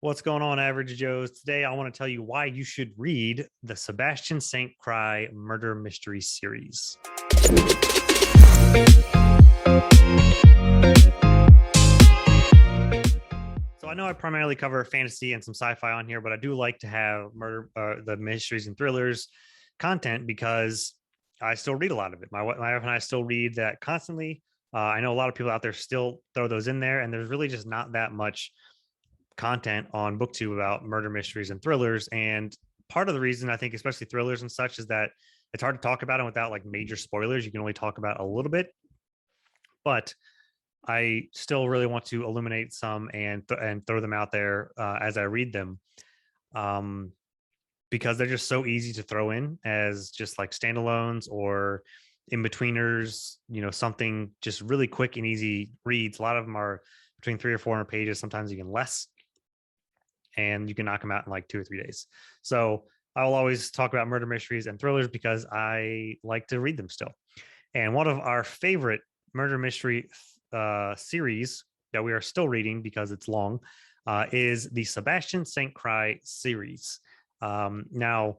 What's going on, Average Joes? Today, I want to tell you why you should read the Sebastian St Cyr murder mystery series. So I know I primarily cover fantasy and some sci-fi on here, but I do like to have the mysteries and thrillers content because I still read a lot of it. My wife and I still read that constantly. I know a lot of people out there still throw those in there, and there's really just not that much content on booktube about murder mysteries and thrillers. And part of the reason, I think, especially thrillers and such, is that it's hard to talk about them without like major spoilers. You can only talk about a little bit, but I still really want to illuminate some and throw them out there as I read them, um, because they're just so easy to throw in as just like standalones or in betweeners. Something just really quick and easy reads. A lot of them are between 300 or 400 pages, sometimes even less, and you can knock them out in like 2 or 3 days. So I'll always talk about murder mysteries and thrillers because I like to read them still. And one of our favorite murder mystery series that we are still reading because it's long is the Sebastian St Cyr series. Now,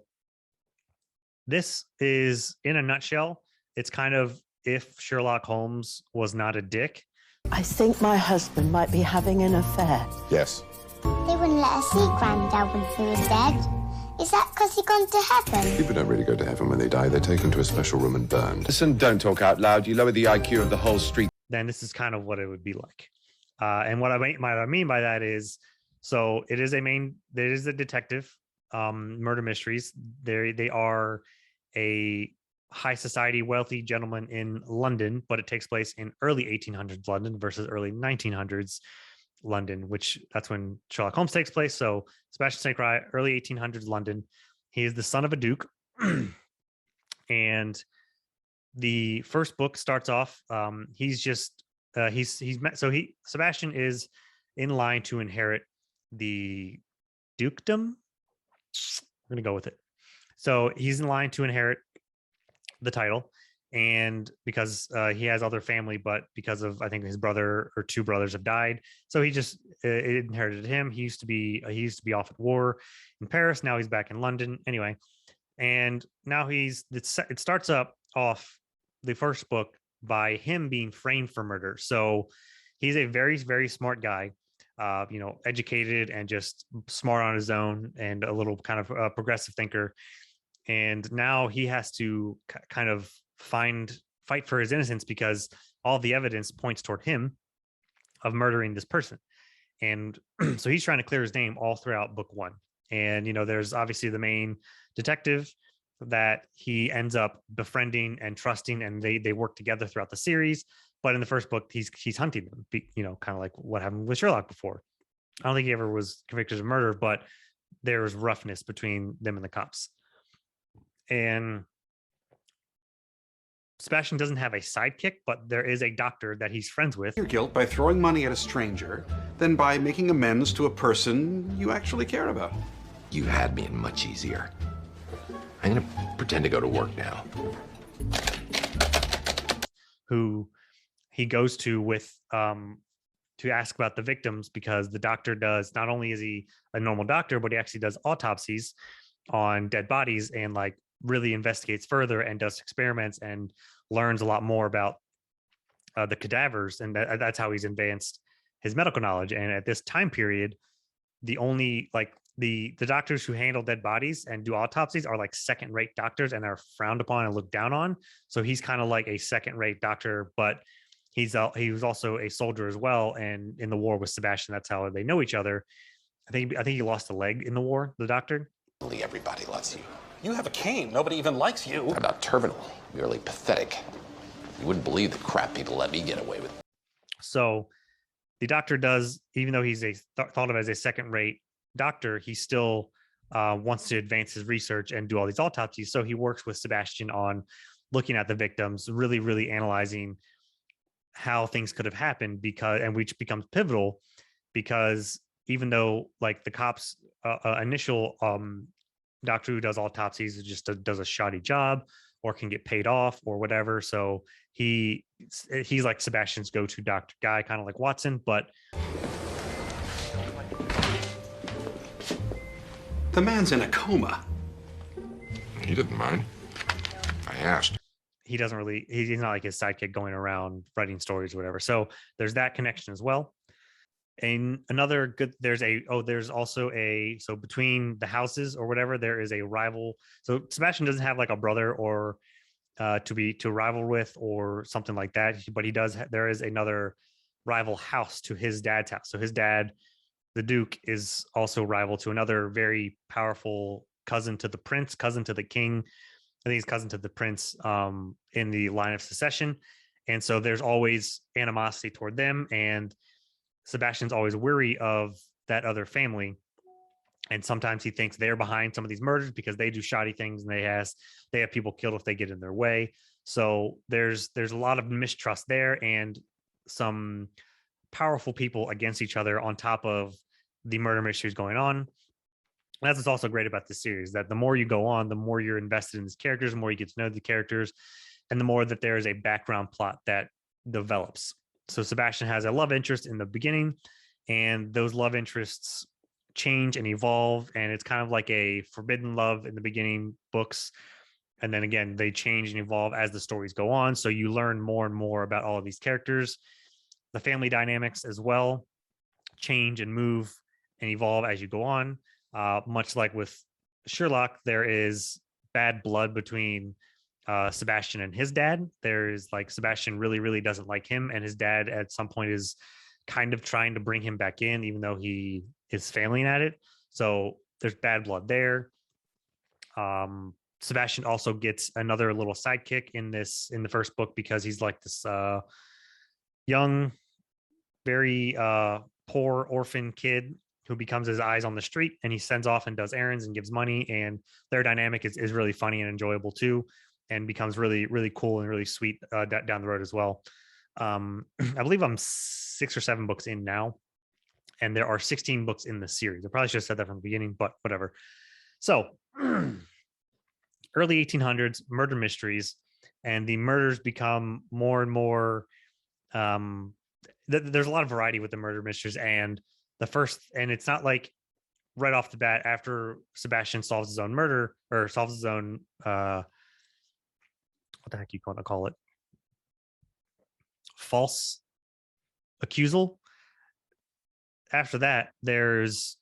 this is, in a nutshell, it's kind of if Sherlock Holmes was not a dick. I think my husband might be having an affair. Yes. They wouldn't let us see Grandad when he was dead. Is that because he gone to heaven? People don't really go to heaven when they die. They're taken to a special room and burned. Listen, don't talk out loud. You lower the IQ of the whole street. Then this is kind of what it would be like. And what I mean by that is, so it is a detective murder mysteries. They are a high society, wealthy gentleman in London, but it takes place in early 1800s London versus early 1900s London, which that's when Sherlock Holmes takes place. So Sebastian St Cyr, early 1800s London. He is the son of a duke, and the first book starts off. Sebastian is in line to inherit the dukedom. We're gonna go with it. So he's in line to inherit the title, and because he has other family, but because of, I think, his brother or two brothers have died, so he just it inherited him. He used to be off at war in Paris. Now he's back in London anyway, and now it starts up off the first book by him being framed for murder. So he's a very, very smart guy, educated and just smart on his own, and a little kind of progressive thinker. And now he has to kind of fight for his innocence because all the evidence points toward him of murdering this person. And so he's trying to clear his name all throughout book one. And, there's obviously the main detective that he ends up befriending and trusting, and they work together throughout the series. But in the first book, he's hunting them, kind of like what happened with Sherlock before. I don't think he ever was convicted of murder, but there was roughness between them and the cops. And Sebastian doesn't have a sidekick, but there is a doctor that he's friends with. Your guilt by throwing money at a stranger than by making amends to a person you actually care about. You had me in much easier. I'm going to pretend to go to work now. Who he goes to with to ask about the victims, because the doctor does, not only is he a normal doctor, but he actually does autopsies on dead bodies and like really investigates further and does experiments and learns a lot more about the cadavers, and that's how he's advanced his medical knowledge. And at this time period, the only the doctors who handle dead bodies and do autopsies are like second-rate doctors and are frowned upon and looked down on. So he's kind of like a second-rate doctor, but he was also a soldier as well, and in the war with Sebastian, that's how they know each other. I think he lost a leg in the war, the doctor. Everybody loves you. You have a cane. Nobody even likes you. Not about terminal, merely pathetic. You wouldn't believe the crap people let me get away with. So the doctor does, even though he's thought of as a second-rate doctor, he still wants to advance his research and do all these autopsies. So he works with Sebastian on looking at the victims, really, really analyzing how things could have happened, which becomes pivotal because even though like the cops initial doctor who does autopsies just does a shoddy job or can get paid off or whatever. So he's like Sebastian's go-to doctor guy, kind of like Watson, but The man's in a coma. He didn't mind. I asked. He doesn't really, he's not like his sidekick going around writing stories or whatever. So there's that connection as well. And another good, there's also so between the houses or whatever, there is a rival. So Sebastian doesn't have like a brother or to rival with or something like that, but there is another rival house to his dad's house. So his dad, the Duke, is also rival to another very powerful cousin to the prince, cousin to the king. I think he's cousin to the prince in the line of succession. And so there's always animosity toward them. And Sebastian's always weary of that other family. And sometimes he thinks they're behind some of these murders because they do shoddy things and they have people killed if they get in their way. So there's a lot of mistrust there and some powerful people against each other on top of the murder mysteries going on. That's what's also great about this series, that the more you go on, the more you're invested in these characters, the more you get to know the characters, and the more that there is a background plot that develops. So Sebastian has a love interest in the beginning, and those love interests change and evolve, and it's kind of like a forbidden love in the beginning books. And then again, they change and evolve as the stories go on. So you learn more and more about all of these characters. The family dynamics as well change and move and evolve as you go on. Much like with Sherlock, there is bad blood between Sebastian and his dad. There's like Sebastian really, really doesn't like him, and his dad at some point is kind of trying to bring him back in, even though he is failing at it. So there's bad blood there. Sebastian also gets another little sidekick in the first book because he's like this young, very poor orphan kid who becomes his eyes on the street, and he sends off and does errands and gives money, and their dynamic is really funny and enjoyable too, and becomes really, really cool and really sweet down the road as well. I believe I'm 6 or 7 books in now, and there are 16 books in the series. I probably should have said that from the beginning, but whatever. So early 1800s murder mysteries, and the murders become more and more there's a lot of variety with the murder mysteries. And it's not like right off the bat after Sebastian solves his own murder or solves his own what the heck you want to call it, false accusal. After that,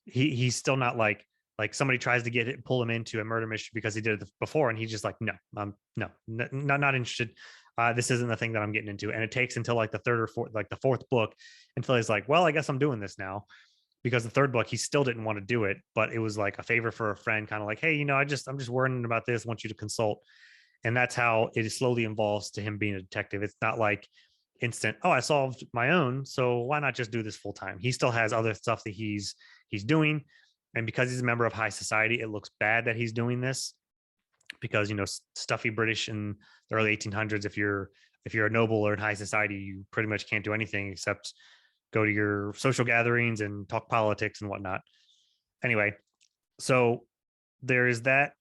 he's still not like somebody tries to pull him into a murder mystery because he did it before, and he's just like, no, not interested. This isn't the thing that I'm getting into. And it takes until like the third or fourth, like the fourth book, until he's like, well, I guess I'm doing this now. Because the third book, he still didn't want to do it, but it was like a favor for a friend, kind of like, hey, I'm just worrying about this. I want you to consult. And that's how it slowly evolves to him being a detective. It's not like instant, oh, I solved my own, so why not just do this full time? He still has other stuff that he's doing. And because he's a member of high society, it looks bad that he's doing this because, stuffy British in the early 1800s, if you're a noble or in high society, you pretty much can't do anything except go to your social gatherings and talk politics and whatnot. Anyway, so there is that,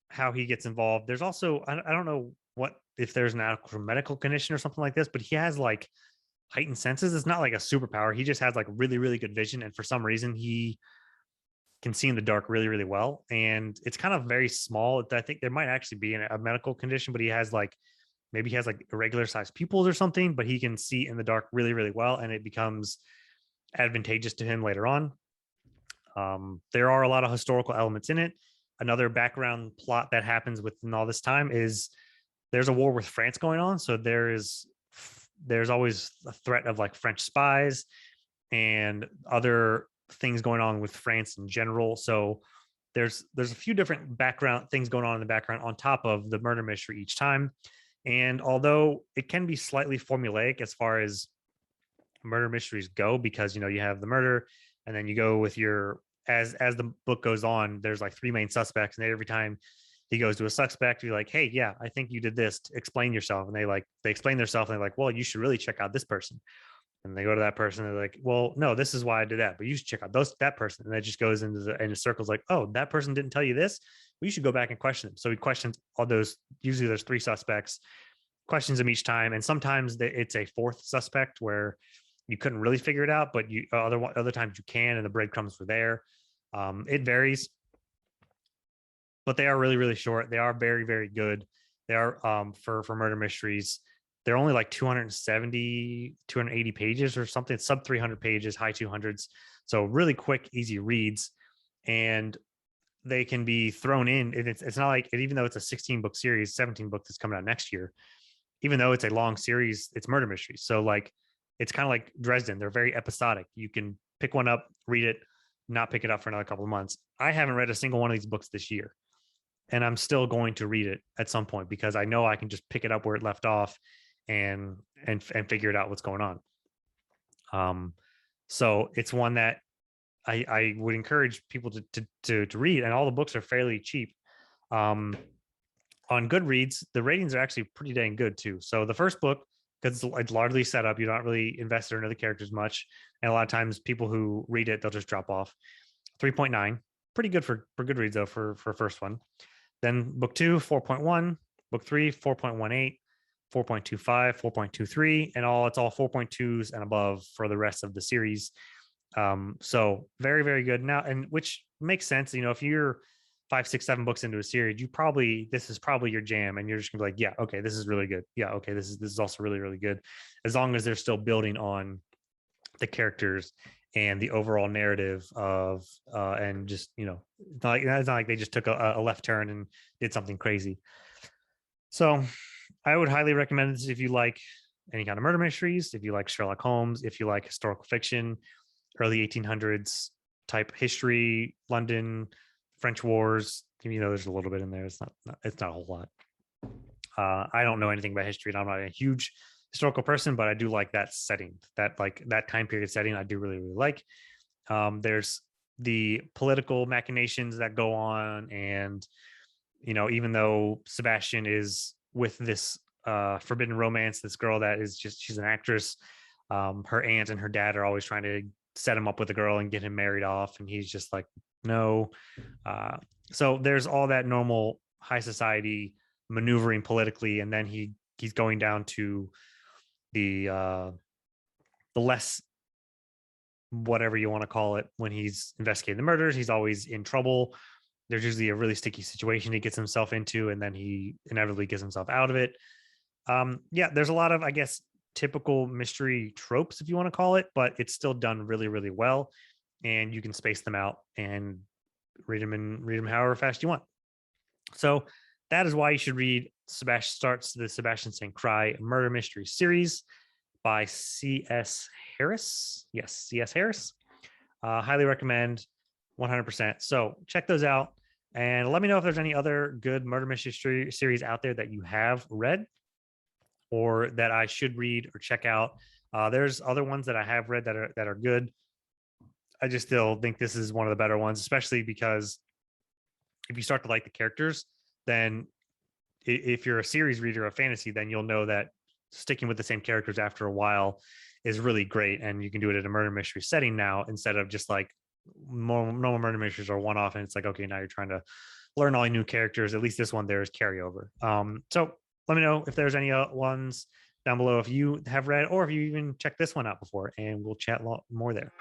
how he gets involved. There's also, I don't know if there's an actual medical condition or something like this, but he has like heightened senses. It's not like a superpower. He just has like really, really good vision. And for some reason, he can see in the dark really, really well. And it's kind of very small. I think there might actually be a medical condition, but maybe he has like irregular sized pupils or something, but he can see in the dark really, really well. And it becomes advantageous to him later on. There are a lot of historical elements in it. Another background plot that happens within all this time is there's a war with France going on. So there's always a threat of like French spies and other things going on with France in general. So there's a few different background things going on in the background on top of the murder mystery each time. And although it can be slightly formulaic as far as murder mysteries go, because you have the murder, and then you go with as the book goes on, there's like 3 main suspects, and every time he goes to a suspect, you're like, hey, yeah, I think you did this. Explain yourself. And they explain themselves, and they're like, well, you should really check out this person. And they go to that person, and they're like, well, no, this is why I did that, but you should check out that person. And that just goes into the circles like, oh, that person didn't tell you this. Well, you should go back and question them. So he questions all those. Usually there's 3 suspects, questions them each time. And sometimes it's a 4th suspect where you couldn't really figure it out, but other times you can, and the breadcrumbs were there. It varies, but they are really, really short. They are very, very good. They are for murder mysteries. They're only like 270, 280 pages or something, sub 300 pages, high 200s. So really quick, easy reads. And they can be thrown in. It's not like, even though it's a 16 book series, 17 book that's coming out next year, even though it's a long series, it's murder mysteries. So like, it's kind of like Dresden. They're very episodic. You can pick one up, read it, not pick it up for another couple of months. I haven't read a single one of these books this year, and I'm still going to read it at some point because I know I can just pick it up where it left off and figure it out what's going on. So it's one that I would encourage people to read, and all the books are fairly cheap. On Goodreads, the ratings are actually pretty dang good too. So the first book, because it's largely set up, you're not really invested into the characters much, and a lot of times people who read it, they'll just drop off. 3.9, pretty good for Goodreads though for first one. Then book 2, 4.1, book 3, 4.18, 4.25, 4.23, and it's all 4.2s and above for the rest of the series. So very, very good now, and which makes sense. If you're 5, 6, 7 books into a series, this is probably your jam, and you're just gonna be like, yeah, okay, this is really good. Yeah, okay, this is also really, really good, as long as they're still building on the characters and the overall narrative of and just it's not like they just took a left turn and did something crazy. So I would highly recommend this if you like any kind of murder mysteries, if you like Sherlock Holmes, if you like historical fiction, early 1800s type history, London, French wars. There's a little bit in there. It's not a whole lot. I don't know anything about history, and I'm not a huge historical person, but I do like that setting, that time period setting. I do really, really like. There's the political machinations that go on, and even though Sebastian is with this forbidden romance, this girl that is she's an actress, her aunt and her dad are always trying to set him up with a girl and get him married off, and he's just like, no. So there's all that normal high society maneuvering politically, and then he's going down to the less, whatever you want to call it, when he's investigating the murders. He's always in trouble. There's usually a really sticky situation he gets himself into, and then he inevitably gets himself out of it. There's a lot of, I guess, typical mystery tropes, if you want to call it, but it's still done really, really well, and you can space them out and read them however fast you want. So that is why you should read the Sebastian St Cyr murder mystery series by C.S. Harris. Yes, C.S. Harris. Highly recommend, 100%. So check those out, and let me know if there's any other good murder mystery series out there that you have read or that I should read or check out. There's other ones that I have read that are good. I just still think this is one of the better ones, especially because if you start to like the characters, then if you're a series reader of fantasy, then you'll know that sticking with the same characters after a while is really great. And you can do it in a murder mystery setting now, instead of just like normal murder mysteries are one off. And it's like, okay, now you're trying to learn all new characters. At least this one there is carryover. So let me know if there's any ones down below if you have read, or if you even checked this one out before, and we'll chat a lot more there.